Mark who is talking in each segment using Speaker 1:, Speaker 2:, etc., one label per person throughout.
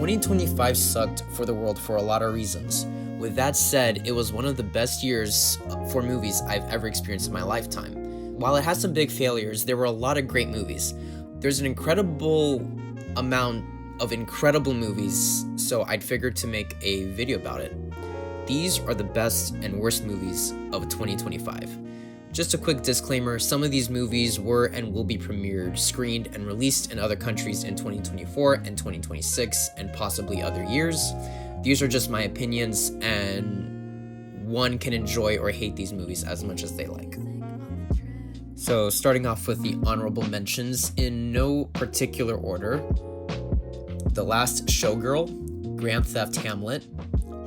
Speaker 1: 2025 sucked for the world for a lot of reasons. With that said, it was one of the best years for movies I've ever experienced in my lifetime. While it has some big failures, there were a lot of great movies. There's an incredible amount of incredible movies, so I'd figured to make a video about it. These are the best and worst movies of 2025. Just a quick disclaimer, some of these movies were and will be premiered, screened, and released in other countries in 2024 and 2026 and possibly other years. These are just my opinions, and one can enjoy or hate these movies as much as they like. So starting off with the honorable mentions in no particular order: The Last Showgirl, Grand Theft Hamlet,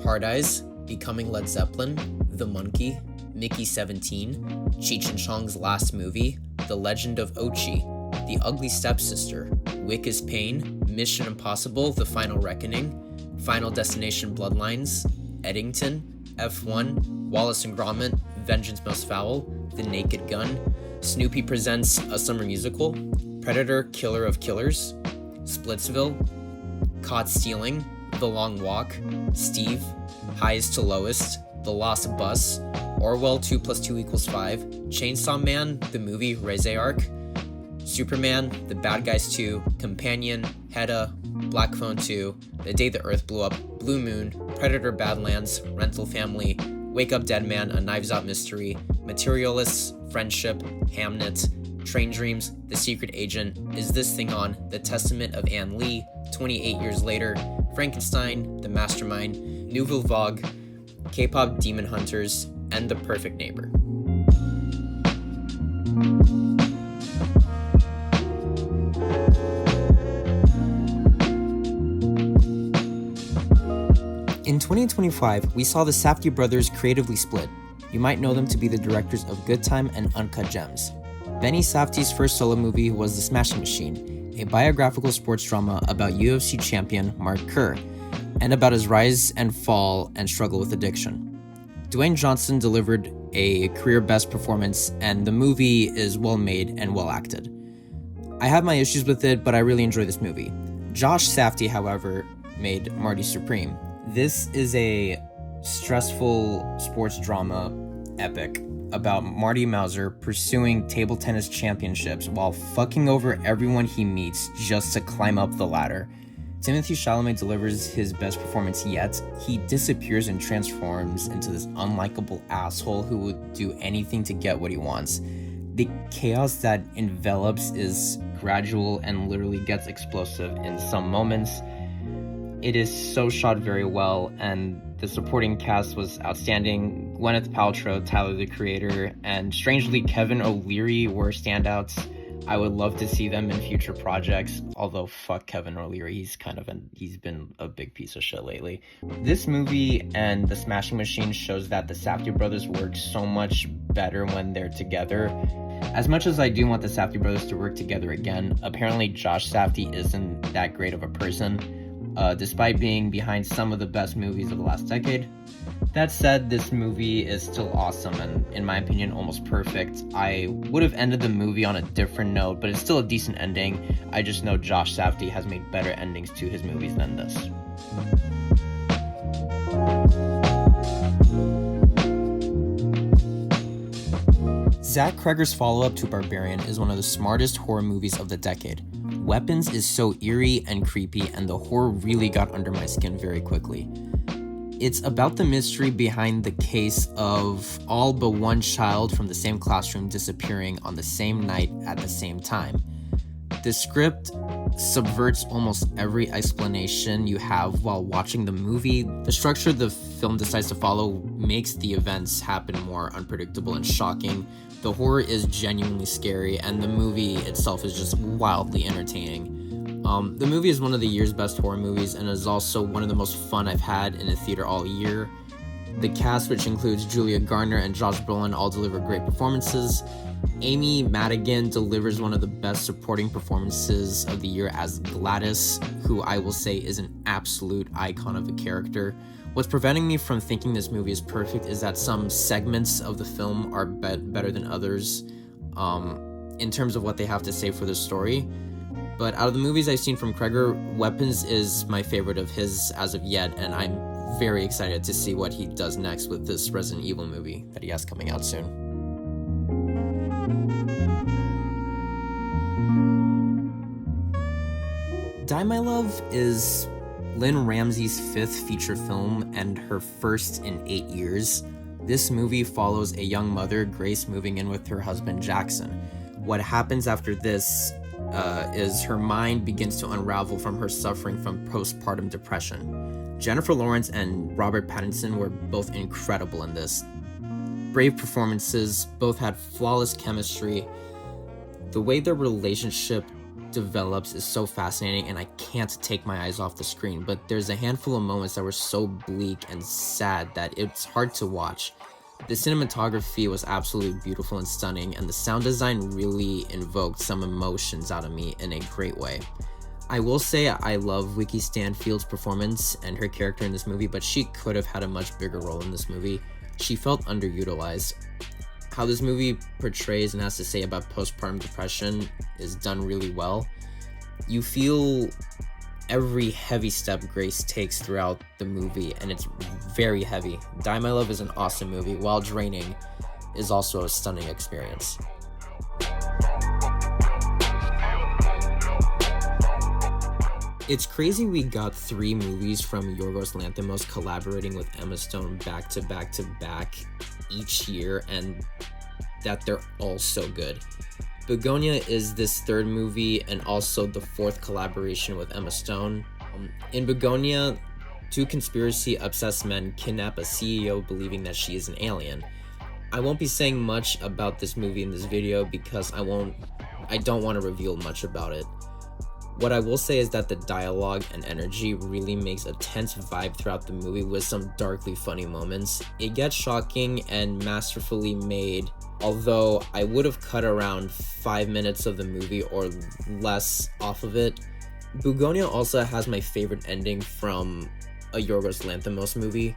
Speaker 1: Hard Eyes, Becoming Led Zeppelin, The Monkey, Mickey 17, Cheech and Chong's Last Movie, The Legend of Ochi, The Ugly Stepsister, Wick is Pain, Mission Impossible: The Final Reckoning, Final Destination Bloodlines, Eddington, F1, Wallace and Gromit, Vengeance Most Foul, The Naked Gun, Snoopy Presents a Summer Musical, Predator: Killer of Killers, Splitsville, Caught Stealing, The Long Walk, Steve, Highest to Lowest, The Lost Bus, Orwell 2 + 2 = 5, Chainsaw Man, the movie Reze Arc, Superman, The Bad Guys 2, Companion, Hedda, Black Phone 2, The Day the Earth Blew Up, Blue Moon, Predator: Badlands, Rental Family, Wake Up Dead Man: A Knives Out Mystery, Materialists, Friendship, Hamnet, Train Dreams, The Secret Agent, Is This Thing On, The Testament of Anne Lee, 28 Years Later, Frankenstein, The Mastermind, Nouvelle Vague, K-Pop Demon Hunters, and The Perfect Neighbor. In 2025, we saw the Safdie brothers creatively split. You might know them to be the directors of Good Time and Uncut Gems. Benny Safdie's first solo movie was The Smashing Machine, a biographical sports drama about UFC champion Mark Kerr, and about his rise and fall and struggle with addiction. Dwayne Johnson delivered a career best performance, and the movie is well made and well acted. I have my issues with it, but I really enjoy this movie. Josh Safdie, however, made Marty Supreme. This is a stressful sports drama epic about Marty Mauser pursuing table tennis championships while fucking over everyone he meets just to climb up the ladder. Timothée Chalamet delivers his best performance yet. He disappears and transforms into this unlikable asshole who would do anything to get what he wants. The chaos that envelops is gradual and literally gets explosive in some moments. It is so shot very well, and the supporting cast was outstanding. Gwyneth Paltrow, Tyler the Creator, and strangely Kevin O'Leary were standouts. I would love to see them in future projects, although fuck Kevin O'Leary, he's been a big piece of shit lately. This movie and The Smashing Machine shows that the Safdie brothers work so much better when they're together. As much as I do want the Safdie brothers to work together again, apparently Josh Safdie isn't that great of a person, despite being behind some of the best movies of the last decade. That said, this movie is still awesome and, in my opinion, almost perfect. I would have ended the movie on a different note, but it's still a decent ending. I just know Josh Safdie has made better endings to his movies than this. Zach Cregger's follow-up to Barbarian is one of the smartest horror movies of the decade. Weapons is so eerie and creepy, and the horror really got under my skin very quickly. It's about the mystery behind the case of all but one child from the same classroom disappearing on the same night at the same time. The script subverts almost every explanation you have while watching the movie. The structure the film decides to follow makes the events happen more unpredictable and shocking. The horror is genuinely scary, and the movie itself is just wildly entertaining. The movie is one of the year's best horror movies and is also one of the most fun I've had in a theater all year. The cast, which includes Julia Garner and Josh Brolin, all deliver great performances. Amy Madigan delivers one of the best supporting performances of the year as Gladys, who I will say is an absolute icon of a character. What's preventing me from thinking this movie is perfect is that some segments of the film are better than others in terms of what they have to say for the story. But out of the movies I've seen from Kreger, Weapons is my favorite of his as of yet, and I'm very excited to see what he does next with this Resident Evil movie that he has coming out soon. Die My Love is Lynn Ramsey's 5th feature film and her first in 8 years. This movie follows a young mother, Grace, moving in with her husband, Jackson. What happens after this is her mind begins to unravel from her suffering from postpartum depression. Jennifer Lawrence and Robert Pattinson were both incredible in this. Brave performances, both had flawless chemistry. The way their relationship develops is so fascinating, and I can't take my eyes off the screen, but there's a handful of moments that were so bleak and sad that it's hard to watch. The cinematography was absolutely beautiful and stunning, and the sound design really invoked some emotions out of me in a great way. I will say I love Wiki Stanfield's performance and her character in this movie, but she could have had a much bigger role in this movie. She felt underutilized. How this movie portrays and has to say about postpartum depression is done really well. You feel every heavy step Grace takes throughout the movie, and it's very heavy. Die My Love is an awesome movie, while draining is also a stunning experience. It's crazy we got 3 movies from Yorgos Lanthimos collaborating with Emma Stone back to back each year, and that they're all so good. Begonia is this 3rd movie and also the 4th collaboration with Emma Stone. In Begonia, 2 conspiracy-obsessed men kidnap a CEO believing that she is an alien. I won't be saying much about this movie in this video because I don't want to reveal much about it. What I will say is that the dialogue and energy really makes a tense vibe throughout the movie with some darkly funny moments. It gets shocking and masterfully made, although I would have cut around 5 minutes of the movie or less off of it. Begonia also has my favorite ending from a Yorgos Lanthimos movie.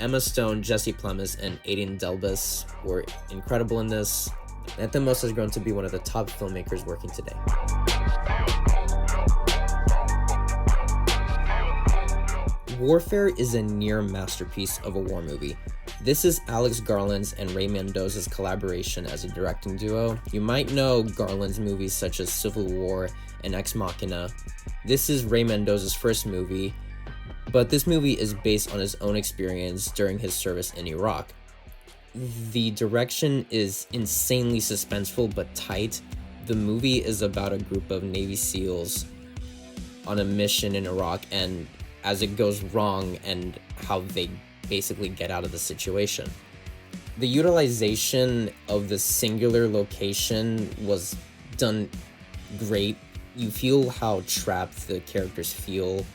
Speaker 1: Emma Stone, Jesse Plemons, and Aiden Delbus were incredible in this. Lanthimos has grown to be one of the top filmmakers working today. Warfare is a near masterpiece of a war movie. This is Alex Garland's and Ray Mendoza's collaboration as a directing duo. You might know Garland's movies such as Civil War and Ex Machina. This is Ray Mendoza's first movie, but this movie is based on his own experience during his service in Iraq. The direction is insanely suspenseful but tight. The movie is about a group of Navy SEALs on a mission in Iraq and as it goes wrong and how they basically get out of the situation. The utilization of the singular location was done great. You feel how trapped the characters feel.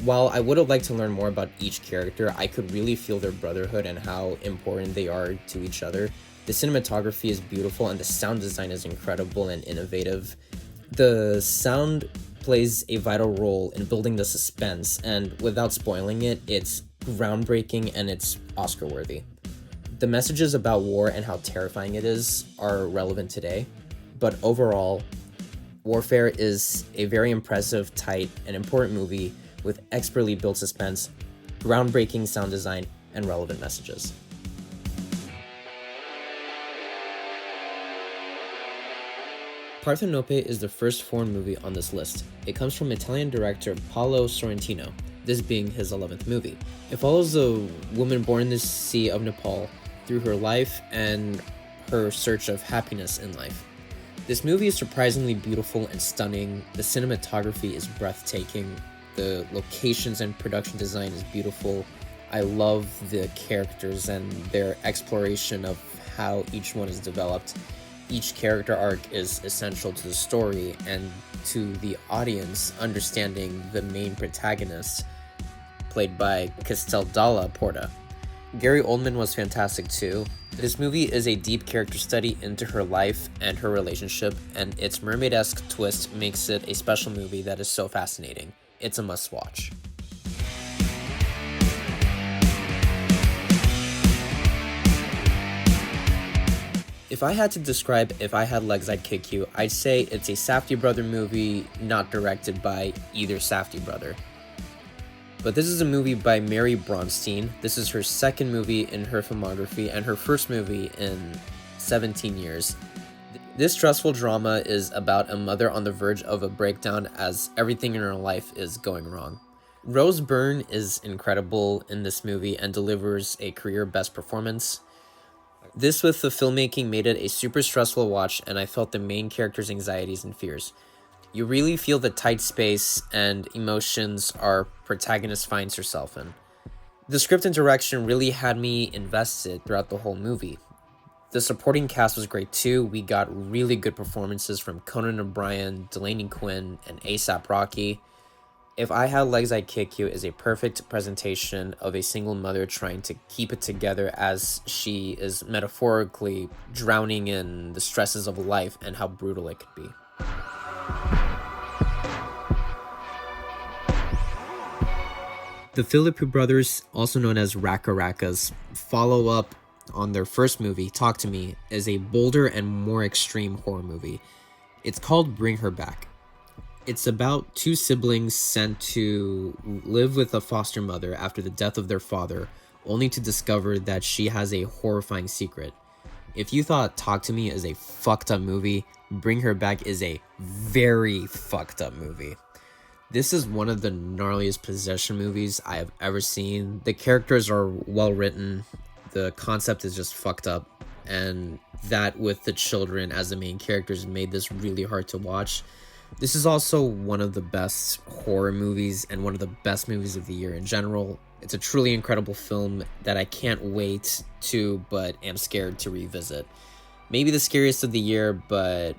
Speaker 1: While I would have liked to learn more about each character, I could really feel their brotherhood and how important they are to each other. The cinematography is beautiful and the sound design is incredible and innovative. The sound plays a vital role in building the suspense, and without spoiling it, it's groundbreaking and it's Oscar worthy. The messages about war and how terrifying it is are relevant today, but overall, Warfare is a very impressive, tight, and important movie with expertly built suspense, groundbreaking sound design, and relevant messages. Parthenope is the first foreign movie on this list. It comes from Italian director Paolo Sorrentino, this being his 11th movie. It follows a woman born in the Sea of Nepal through her life and her search of happiness in life. This movie is surprisingly beautiful and stunning. The cinematography is breathtaking. The locations and production design is beautiful. I love the characters and their exploration of how each one is developed. Each character arc is essential to the story and to the audience understanding the main protagonist, played by Casteldalla Porta. Gary Oldman was fantastic too. This movie is a deep character study into her life and her relationship, and its mermaid-esque twist makes it a special movie that is so fascinating. It's a must-watch. If I had to describe If I Had Legs, I'd Kick You, I'd say it's a Safdie brother movie not directed by either Safdie brother. But this is a movie by Mary Bronstein. This is her second movie in her filmography and her first movie in 17 years. This stressful drama is about a mother on the verge of a breakdown as everything in her life is going wrong. Rose Byrne is incredible in this movie and delivers a career best performance. This with the filmmaking made it a super stressful watch, and I felt the main character's anxieties and fears. You really feel the tight space and emotions our protagonist finds herself in. The script and direction really had me invested throughout the whole movie. The supporting cast was great too. We got really good performances from Conan O'Brien, Delaney Quinn, and A$AP Rocky. If I Had Legs, I'd Kick You is a perfect presentation of a single mother trying to keep it together as she is metaphorically drowning in the stresses of life and how brutal it could be. The Philippou brothers, also known as Raka Rakas, follow up on their first movie, Talk to Me, is a bolder and more extreme horror movie. It's called Bring Her Back. It's about two siblings sent to live with a foster mother after the death of their father, only to discover that she has a horrifying secret. If you thought Talk to Me is a fucked up movie, Bring Her Back is a very fucked up movie. This is one of the gnarliest possession movies I have ever seen. The characters are well written, the concept is just fucked up, and that with the children as the main characters made this really hard to watch. This is also one of the best horror movies and one of the best movies of the year in general. It's a truly incredible film that I can't wait to, but am scared to revisit. Maybe the scariest of the year, but,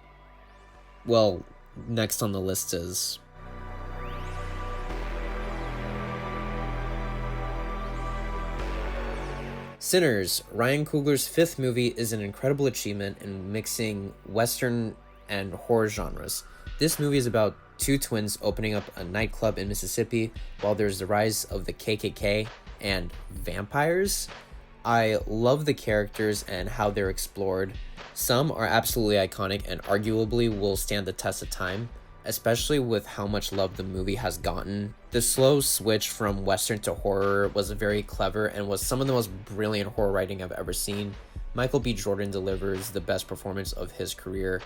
Speaker 1: well, next on the list is... Sinners, Ryan Coogler's fifth movie, is an incredible achievement in mixing Western and horror genres. This movie is about two twins opening up a nightclub in Mississippi while there's the rise of the KKK and vampires. I love the characters and how they're explored. Some are absolutely iconic and arguably will stand the test of time, especially with how much love the movie has gotten. The slow switch from Western to horror was very clever and was some of the most brilliant horror writing I've ever seen. Michael B. Jordan delivers the best performance of his career.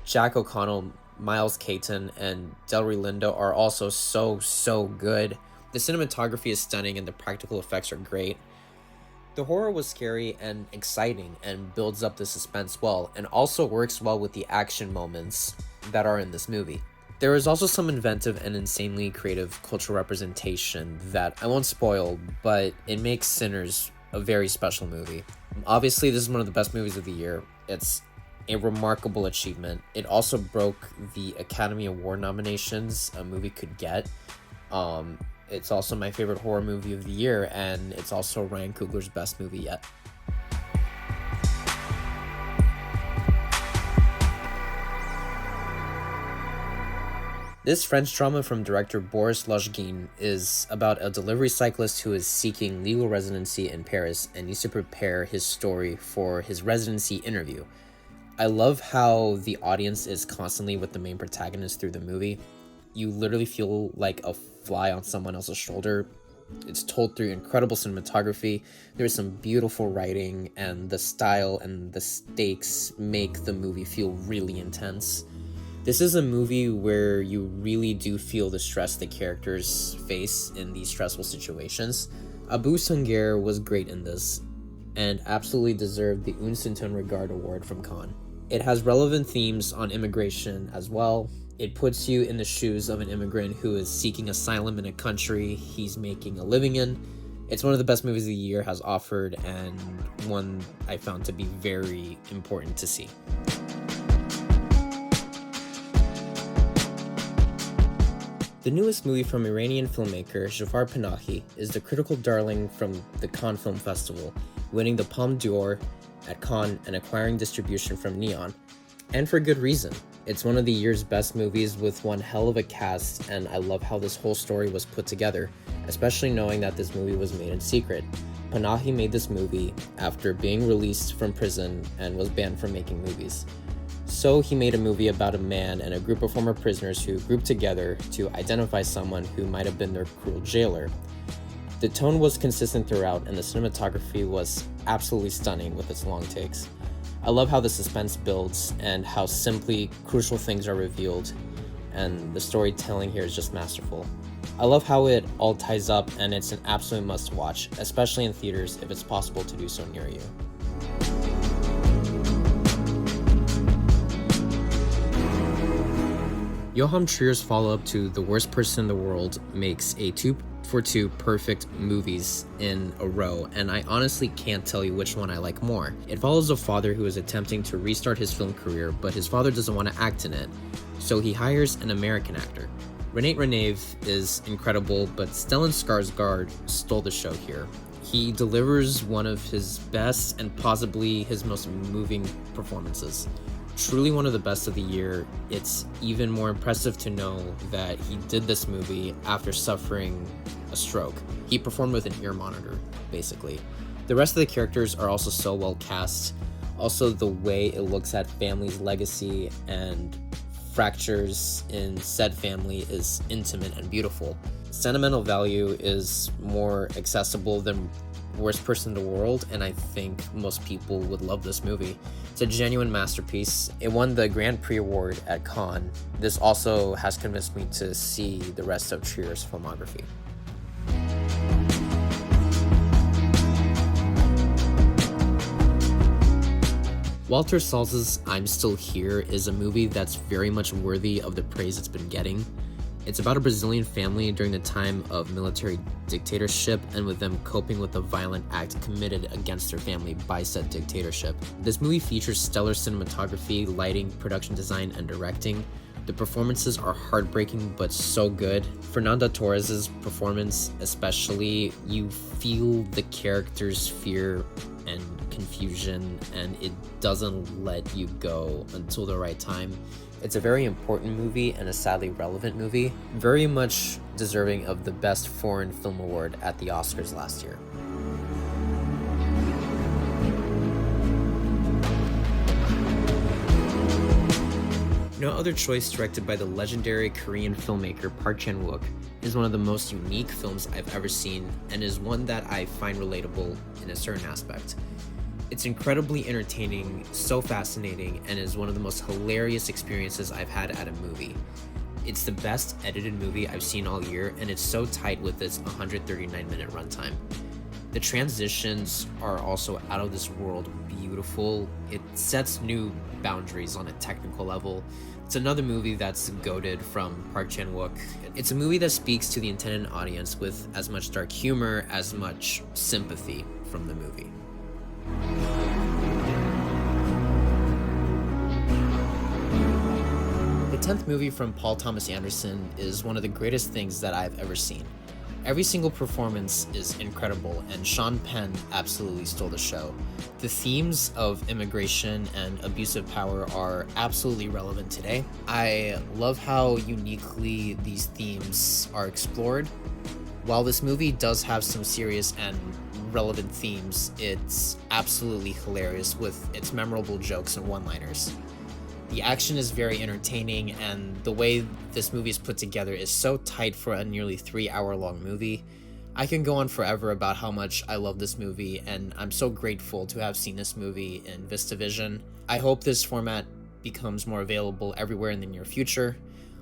Speaker 1: Jack O'Connell, Miles Caton, and Delroy Lindo are also so good. The cinematography is stunning and the practical effects are great. The horror was scary and exciting and builds up the suspense well, and also works well with the action moments that are in this movie. There is also some inventive and insanely creative cultural representation that I won't spoil, but it makes Sinners a very special movie. Obviously, this is one of the best movies of the year. It's a remarkable achievement. It also broke the Academy Award nominations a movie could get. It's also my favorite horror movie of the year, and it's also Ryan Coogler's best movie yet. This French drama from director Boris Lozhgin is about a delivery cyclist who is seeking legal residency in Paris and needs to prepare his story for his residency interview. I love how the audience is constantly with the main protagonist through the movie. You literally feel like a fly on someone else's shoulder. It's told through incredible cinematography. There's some beautiful writing, and the style and the stakes make the movie feel really intense. This is a movie where you really do feel the stress the characters face in these stressful situations. Abu Sangar was great in this, and absolutely deserved the Un Certain Regard Award from Cannes. It has relevant themes on immigration as well. It puts you in the shoes of an immigrant who is seeking asylum in a country he's making a living in. It's one of the best movies of the year has offered, and one I found to be very important to see. The newest movie from Iranian filmmaker Jafar Panahi is the critical darling from the Cannes Film Festival, winning the Palme d'Or at Cannes and acquiring distribution from Neon. And for good reason. It's one of the year's best movies with one hell of a cast, and I love how this whole story was put together, especially knowing that this movie was made in secret. Panahi made this movie after being released from prison and was banned from making movies. So he made a movie about a man and a group of former prisoners who grouped together to identify someone who might have been their cruel jailer. The tone was consistent throughout, and the cinematography was absolutely stunning with its long takes. I love how the suspense builds and how simply crucial things are revealed, and the storytelling here is just masterful. I love how it all ties up, and it's an absolute must-watch, especially in theaters if it's possible to do so near you. Joachim Trier's follow-up to The Worst Person in the World makes a 2-for-2 perfect movies in a row, and I honestly can't tell you which one I like more. It follows a father who is attempting to restart his film career, but his father doesn't want to act in it, so he hires an American actor. Renate Renave is incredible, but Stellan Skarsgård stole the show here. He delivers one of his best and possibly his most moving performances. Truly one of the best of the year. It's even more impressive to know that he did this movie after suffering a stroke. He performed with an ear monitor, basically. The rest of the characters are also so well cast. Also, the way it looks at family's legacy and fractures in said family is intimate and beautiful. Sentimental value is more accessible than Worst Person in the World, and I think most people would love this movie. It's a genuine masterpiece. It won the Grand Prix award at Cannes. This also has convinced me to see the rest of Trier's filmography. Walter Salz's I'm Still Here is a movie that's very much worthy of the praise it's been getting. It's about a Brazilian family during the time of military dictatorship and with them coping with a violent act committed against their family by said dictatorship. This movie features stellar cinematography, lighting, production design, and directing. The performances are heartbreaking but so good. Fernanda Torres's performance especially, you feel the character's fear and confusion, and it doesn't let you go until the right time. It's a very important movie and a sadly relevant movie, very much deserving of the Best Foreign Film Award at the Oscars last year. No Other Choice, directed by the legendary Korean filmmaker Park Chan-wook, is one of the most unique films I've ever seen and is one that I find relatable in a certain aspect. It's incredibly entertaining, so fascinating, and is one of the most hilarious experiences I've had at a movie. It's the best edited movie I've seen all year, and it's so tight with its 139-minute runtime. The transitions are also out of this world beautiful. It sets new boundaries on a technical level. It's another movie that's goated from Park Chan-wook. It's a movie that speaks to the intended audience with as much dark humor, as much sympathy from the movie. The 10th movie from Paul Thomas Anderson is one of the greatest things that I've ever seen. Every single performance is incredible, and Sean Penn absolutely stole the show. The themes of immigration and abusive power are absolutely relevant today. I love how uniquely these themes are explored. While this movie does have some serious and relevant themes, it's absolutely hilarious with its memorable jokes and one-liners. The action is very entertaining, and the way this movie is put together is so tight for a nearly 3-hour-long movie. I can go on forever about how much I love this movie, and I'm so grateful to have seen this movie in VistaVision. I hope this format becomes more available everywhere in the near future.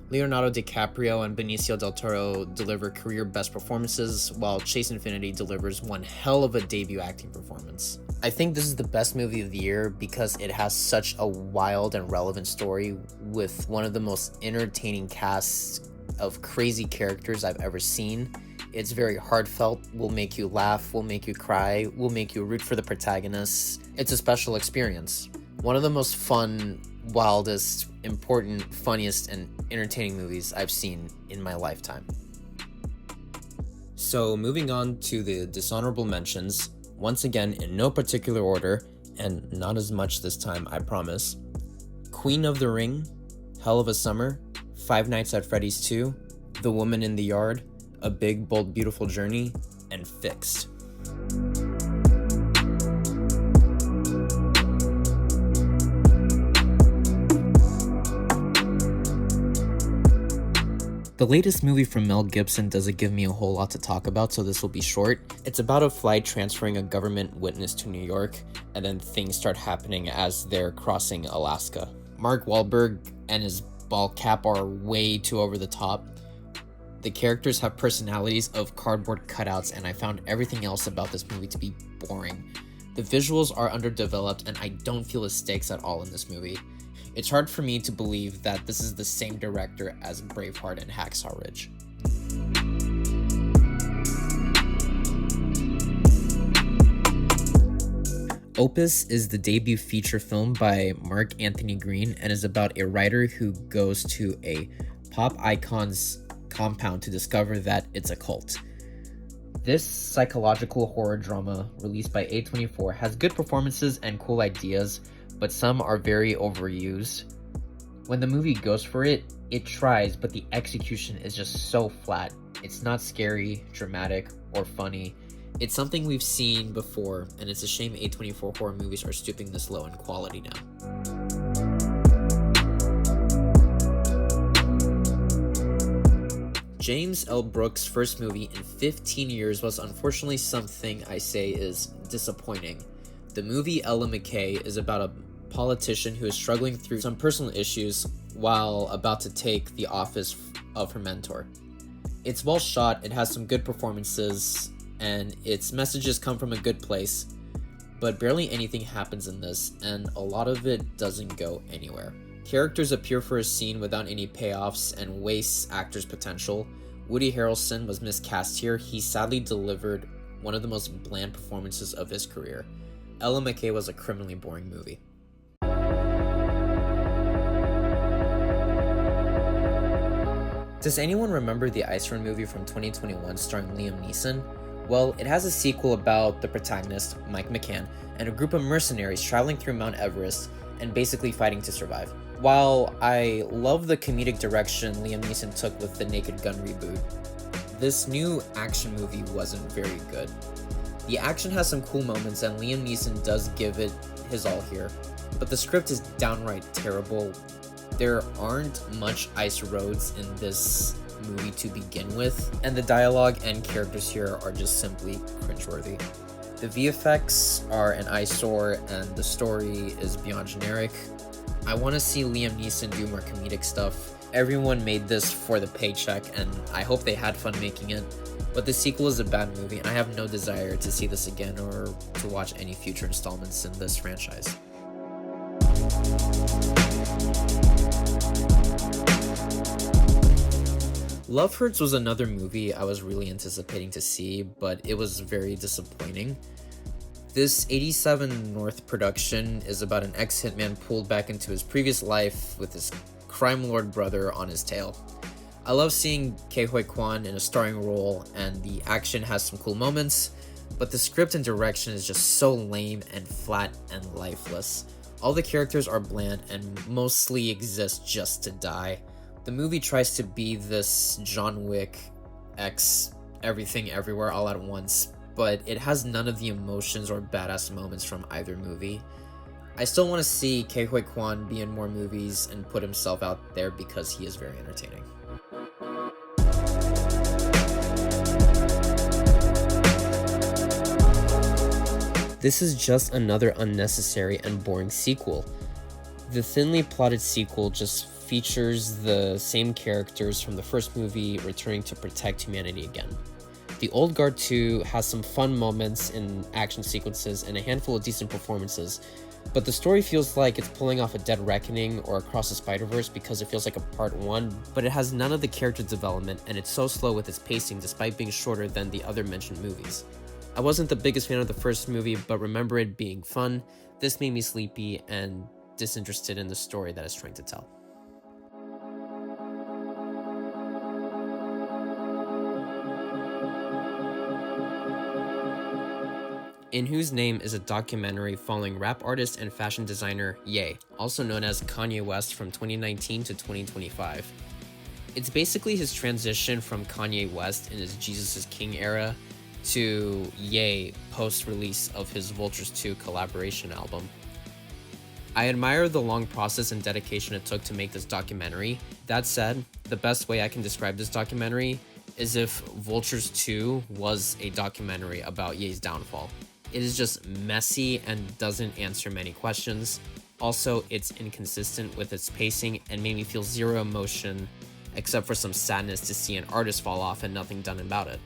Speaker 1: Leonardo DiCaprio and Benicio del Toro deliver career best performances, while Chase Infinity delivers one hell of a debut acting performance. I think this is the best movie of the year because it has such a wild and relevant story with one of the most entertaining casts of crazy characters I've ever seen. It's very heartfelt, will make you laugh, will make you cry, will make you root for the protagonists. It's a special experience. One of the most fun, wildest, important, funniest, and entertaining movies I've seen in my lifetime. So moving on to the dishonorable mentions, once again in no particular order, and not as much this time, I promise. Queen of the Ring, Hell of a Summer, Five Nights at Freddy's 2, The Woman in the Yard, A Big, Bold, Beautiful Journey, and Fixed. The latest movie from Mel Gibson doesn't give me a whole lot to talk about, so this will be short. It's about a flight transferring a government witness to New York, and then things start happening as they're crossing Alaska. Mark Wahlberg and his ball cap are way too over the top. The characters have personalities of cardboard cutouts, and I found everything else about this movie to be boring. The visuals are underdeveloped, and I don't feel the stakes at all in this movie. It's hard for me to believe that this is the same director as Braveheart and Hacksaw Ridge. Opus is the debut feature film by Mark Anthony Green and is about a writer who goes to a pop icon's compound to discover that it's a cult. This psychological horror drama, released by A24, has good performances and cool ideas, but some are very overused. When the movie goes for it, it tries, but the execution is just so flat. It's not scary, dramatic, or funny. It's something we've seen before, and it's a shame A24 horror movies are stooping this low in quality now. James L. Brooks' first movie in 15 years was unfortunately something I say is disappointing. The movie Ella McKay is about a politician who is struggling through some personal issues while about to take the office of her mentor. It's well shot, it has some good performances, and its messages come from a good place, but barely anything happens in this, and a lot of it doesn't go anywhere. Characters appear for a scene without any payoffs and wastes actors' potential. Woody Harrelson was miscast here. He sadly delivered one of the most bland performances of his career. Ella McKay was a criminally boring movie. Does anyone remember the Ice Run movie from 2021 starring Liam Neeson? Well, it has a sequel about the protagonist, Mike McCann, and a group of mercenaries traveling through Mount Everest and basically fighting to survive. While I love the comedic direction Liam Neeson took with the Naked Gun reboot, this new action movie wasn't very good. The action has some cool moments and Liam Neeson does give it his all here, but the script is downright terrible. There aren't much ice roads in this movie to begin with, and the dialogue and characters here are just simply cringeworthy. The VFX are an eyesore and the story is beyond generic. I want to see Liam Neeson do more comedic stuff. Everyone made this for the paycheck and I hope they had fun making it, but the sequel is a bad movie and I have no desire to see this again or to watch any future installments in this franchise. Love Hurts was another movie I was really anticipating to see, but it was very disappointing. This 87 North production is about an ex-hitman pulled back into his previous life with his crime lord brother on his tail. I love seeing Ke Huy Quan in a starring role, and the action has some cool moments, but the script and direction is just so lame and flat and lifeless. All the characters are bland and mostly exist just to die. The movie tries to be this John Wick X everything everywhere all at once, but it has none of the emotions or badass moments from either movie. I still want to see Ke Huy Quan be in more movies and put himself out there because he is very entertaining. This is just another unnecessary and boring sequel. The thinly plotted sequel just features the same characters from the first movie returning to protect humanity again. The Old Guard 2 has some fun moments in action sequences and a handful of decent performances, but the story feels like it's pulling off a Dead Reckoning or Across the Spider-Verse because it feels like a part 1, but it has none of the character development and it's so slow with its pacing despite being shorter than the other mentioned movies. I wasn't the biggest fan of the first movie, but remember it being fun. This made me sleepy and disinterested in the story that it's trying to tell. In Whose Name is a documentary following rap artist and fashion designer Ye, also known as Kanye West, from 2019 to 2025. It's basically his transition from Kanye West in his Jesus is King era to Ye post-release of his Vultures 2 collaboration album. I admire the long process and dedication it took to make this documentary. That said, the best way I can describe this documentary is if Vultures 2 was a documentary about Ye's downfall. It is just messy and doesn't answer many questions. Also, it's inconsistent with its pacing and made me feel zero emotion except for some sadness to see an artist fall off and nothing done about it.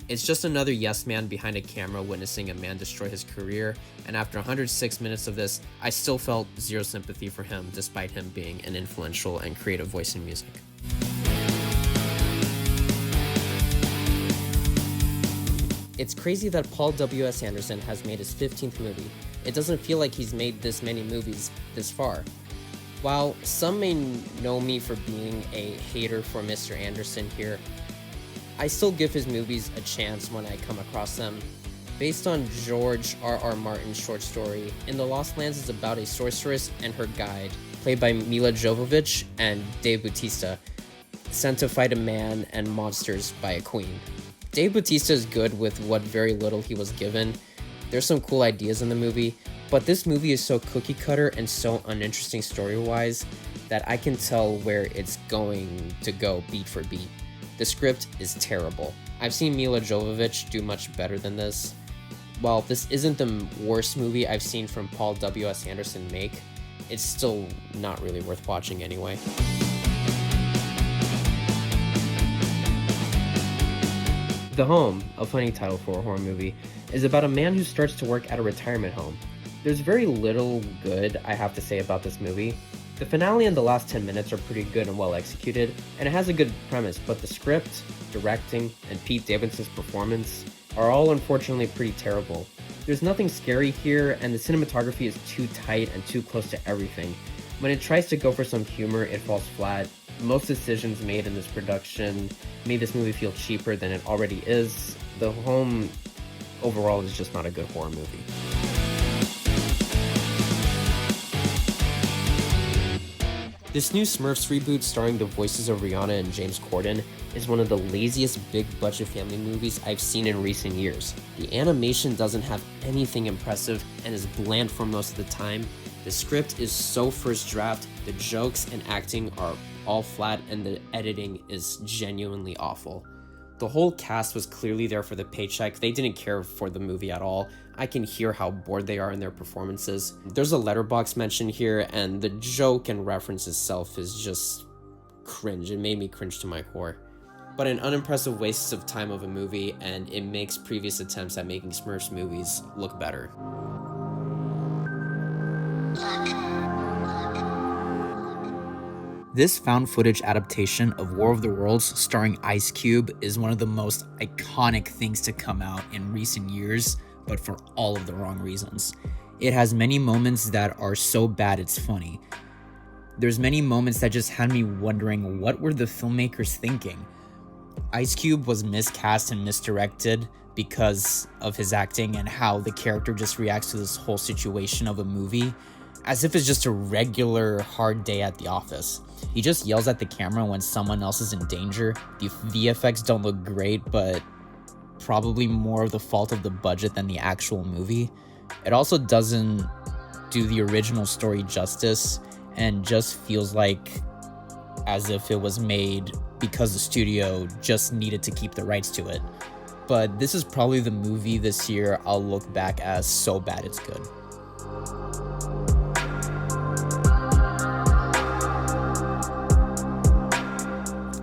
Speaker 1: It's just another yes man behind a camera witnessing a man destroy his career, and after 106 minutes of this, I still felt zero sympathy for him despite him being an influential and creative voice in music. It's crazy that Paul W.S. Anderson has made his 15th movie. It doesn't feel like he's made this many movies this far. While some may know me for being a hater for Mr. Anderson here, I still give his movies a chance when I come across them. Based on George R.R. Martin's short story, In the Lost Lands is about a sorceress and her guide, played by Mila Jovovich and Dave Bautista, sent to fight a man and monsters by a queen. Dave Bautista is good with what very little he was given. There's some cool ideas in the movie, but this movie is so cookie cutter and so uninteresting story-wise that I can tell where it's going to go beat for beat. The script is terrible. I've seen Mila Jovovich do much better than this. While this isn't the worst movie I've seen from Paul W.S. Anderson make, it's still not really worth watching anyway. The Home, a funny title for a horror movie, is about a man who starts to work at a retirement home. There's very little good I have to say about this movie. The finale and the last 10 minutes are pretty good and well executed, and it has a good premise, but the script, directing, and Pete Davidson's performance are all unfortunately pretty terrible. There's nothing scary here, and the cinematography is too tight and too close to everything. When it tries to go for some humor, it falls flat. Most decisions made in this production made this movie feel cheaper than it already is. The Home overall is just not a good horror movie. This new Smurfs reboot starring the voices of Rihanna and James Corden is one of the laziest big-budget family movies I've seen in recent years. The animation doesn't have anything impressive and is bland for most of the time. The script is so first draft, the jokes and acting are all flat, and the editing is genuinely awful. The whole cast was clearly there for the paycheck. They didn't care for the movie at all. I can hear how bored they are in their performances. There's a letterbox mention here, and the joke and reference itself is just cringe. It made me cringe to my core. But an unimpressive waste of time of a movie, and it makes previous attempts at making Smurfs movies look better. This found footage adaptation of War of the Worlds starring Ice Cube is one of the most iconic things to come out in recent years, but for all of the wrong reasons. It has many moments that are so bad it's funny. There's many moments that just had me wondering, what were the filmmakers thinking? Ice Cube was miscast and misdirected because of his acting and how the character just reacts to this whole situation of a movie as if it's just a regular hard day at the office. He just yells at the camera when someone else is in danger. The VFX don't look great, but probably more of the fault of the budget than the actual movie. It also doesn't do the original story justice and just feels like as if it was made because the studio just needed to keep the rights to it. But this is probably the movie this year I'll look back as so bad it's good.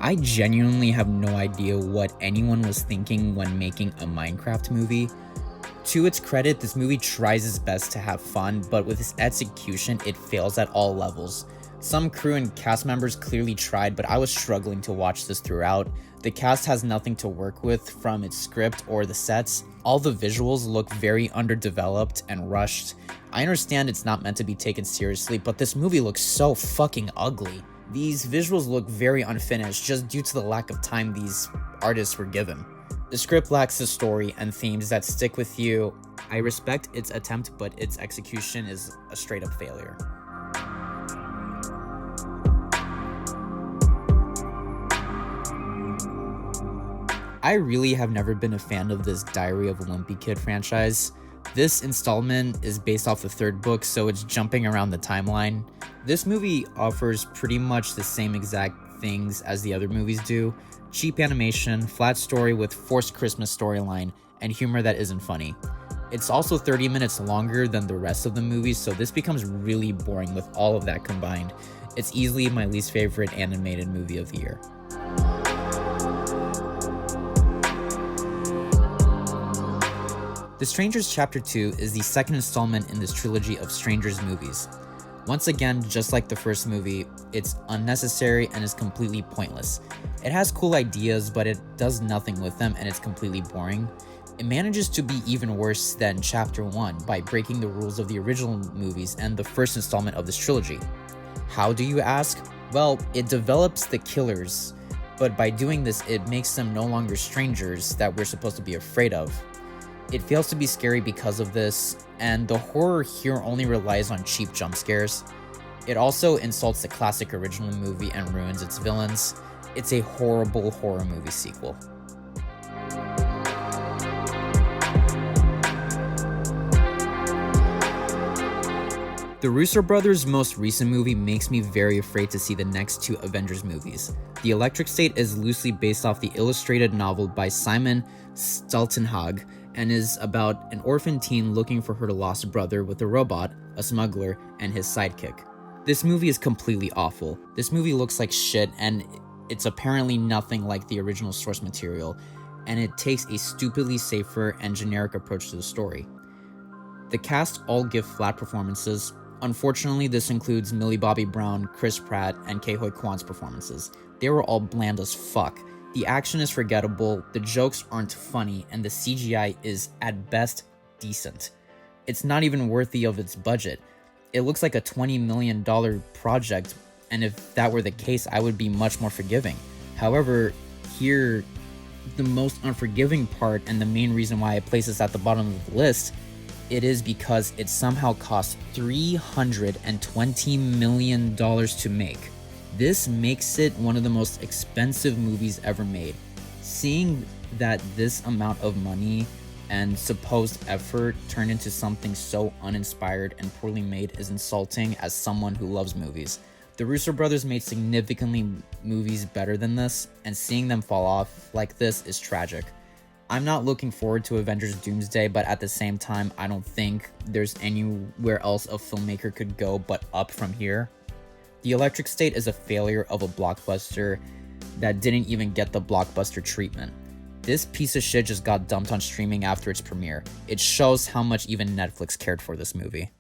Speaker 1: I genuinely have no idea what anyone was thinking when making a Minecraft movie. To its credit, this movie tries its best to have fun, but with its execution, it fails at all levels. Some crew and cast members clearly tried, but I was struggling to watch this throughout. The cast has nothing to work with from its script or the sets. All the visuals look very underdeveloped and rushed. I understand it's not meant to be taken seriously, but this movie looks so fucking ugly. These visuals look very unfinished just due to the lack of time these artists were given. The script lacks a story and themes that stick with you,
Speaker 2: I respect its attempt, but its execution is a straight up failure. I really have never been a fan of this Diary of a Wimpy Kid franchise. This installment is based off the third book, so it's jumping around the timeline. This movie offers pretty much the same exact things as the other movies do. Cheap animation, flat story with forced Christmas storyline, and humor that isn't funny. It's also 30 minutes longer than the rest of the movies, so this becomes really boring with all of that combined. It's easily my least favorite animated movie of the year. The Strangers Chapter 2 is the second installment in this trilogy of Strangers movies. Once again, just like the first movie, it's unnecessary and is completely pointless. It has cool ideas, but it does nothing with them and it's completely boring. It manages to be even worse than Chapter 1 by breaking the rules of the original movies and the first installment of this trilogy. How do you ask? Well, it develops the killers, but by doing this, it makes them no longer strangers that we're supposed to be afraid of. It fails to be scary because of this, and the horror here only relies on cheap jump scares. It also insults the classic original movie and ruins its villains. It's a horrible horror movie sequel. The Russo brothers' most recent movie makes me very afraid to see the next two Avengers movies. The Electric State is loosely based off the illustrated novel by Simon Steltenhag and is about an orphan teen looking for her lost brother with a robot, a smuggler, and his sidekick. This movie is completely awful. This movie looks like shit and it's apparently nothing like the original source material, and it takes a stupidly safer and generic approach to the story. The cast all give flat performances. Unfortunately, this includes Millie Bobby Brown, Chris Pratt, and Ke-Huy Kwan's performances. They were all bland as fuck. The action is forgettable, the jokes aren't funny, and the CGI is, at best, decent. It's not even worthy of its budget. It looks like a $20 million project, and if that were the case, I would be much more forgiving. However, here, the most unforgiving part, and the main reason why I place this at the bottom of the list, it is because it somehow cost $320 million to make. This makes it one of the most expensive movies ever made. Seeing that this amount of money and supposed effort turned into something so uninspired and poorly made is insulting as someone who loves movies. The Russo brothers made significantly movies better than this, and seeing them fall off like this is tragic. I'm not looking forward to Avengers Doomsday, but at the same time, I don't think there's anywhere else a filmmaker could go but up from here. The Electric State is a failure of a blockbuster that didn't even get the blockbuster treatment. This piece of shit just got dumped on streaming after its premiere. It shows how much even Netflix cared for this movie.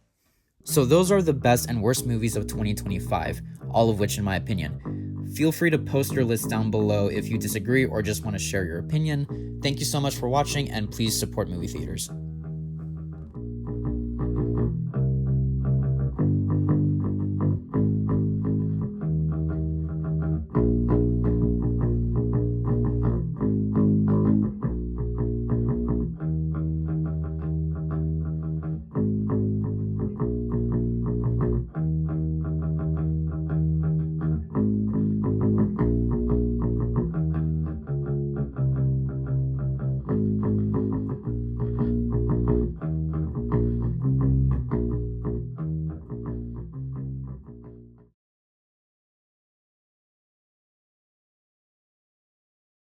Speaker 2: So those are the best and worst movies of 2025, all of which in my opinion. Feel free to post your list down below if you disagree or just want to share your opinion. Thank you so much for watching, and please support movie theaters.